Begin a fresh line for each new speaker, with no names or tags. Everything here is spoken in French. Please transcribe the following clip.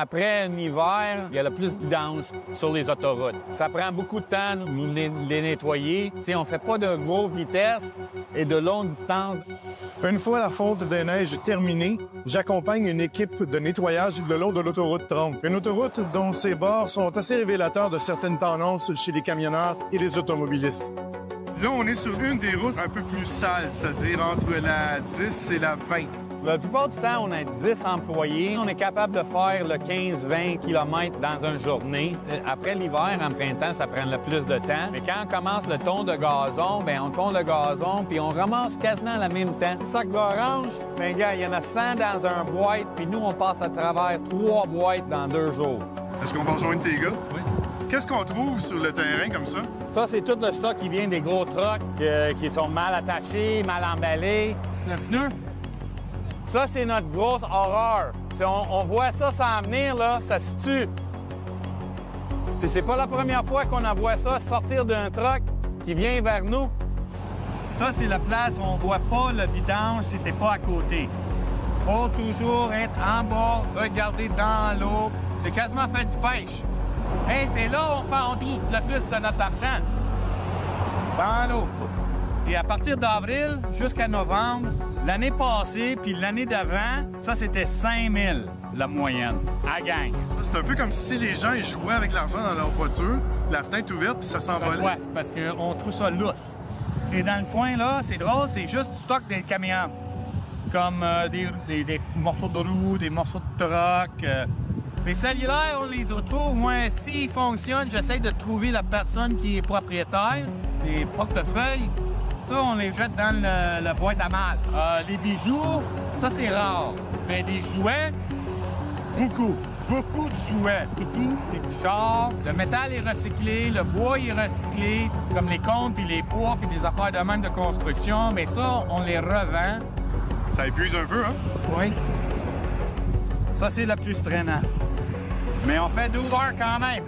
Après un hiver, il y a le plus de vidange sur les autoroutes. Ça prend beaucoup de temps de nous les nettoyer. T'sais, on ne fait pas de grosses vitesses et de longues distances.
Une fois la fonte des neiges terminée, j'accompagne une équipe de nettoyage le long de l'autoroute 30. Une autoroute dont ses bords sont assez révélateurs de certaines tendances chez les camionneurs et les automobilistes. Là, on est sur une des routes un peu plus sales, c'est-à-dire entre la 10 et la 20.
La plupart du temps, on a 10 employés. On est capable de faire le 15-20 km dans une journée. Après l'hiver, en printemps, ça prend le plus de temps. Mais quand on commence le ton de gazon, bien, on tonde le gazon puis on ramasse quasiment en même temps. Le sac d'orange, bien, gars, il y en a 100 dans un boîte, puis nous, on passe à travers 3 boîtes dans 2 jours.
Est-ce qu'on va rejoindre tes gars?
Oui.
Qu'est-ce qu'on trouve sur le terrain comme ça?
Ça, c'est tout le stock qui vient des gros trucks qui sont mal attachés, mal emballés.
C'est un pneu?
Ça, c'est notre grosse horreur. On voit ça s'en venir, là, ça se tue. Et c'est pas la première fois qu'on en voit ça sortir d'un truck qui vient vers nous.
Ça, c'est la place où on voit pas le vidange si t'es pas à côté. Faut toujours être en bas, regarder dans l'eau. C'est quasiment fait du pêche. Hey, c'est là où on trouve le plus de notre argent. Dans l'eau. Et à partir d'avril jusqu'à novembre, l'année passée puis l'année d'avant, ça, c'était 5 000, la moyenne, à gang.
C'est un peu comme si les gens ils jouaient avec l'argent dans leur voiture, la fenêtre ouverte, puis ça s'envolait.
Ouais, parce qu'on trouve ça lousse. Et dans le coin, là, c'est drôle, c'est juste du stock des camions. Comme des morceaux de roues, des morceaux de troc. Les cellulaires, on les retrouve. Moi, s'ils fonctionnent, j'essaie de trouver la personne qui est propriétaire, les portefeuilles. Ça, on les jette dans le boîte à mal. Les bijoux, ça, c'est rare. Mais des jouets, beaucoup. Beaucoup de jouets. Tout, des chars. Le métal est recyclé, le bois est recyclé, comme les comptes, puis les poids, puis des affaires de même de construction. Mais ça, on les revend.
Ça épuise un peu, hein?
Oui. Ça, c'est le plus traînant. Mais on fait 12 heures quand même.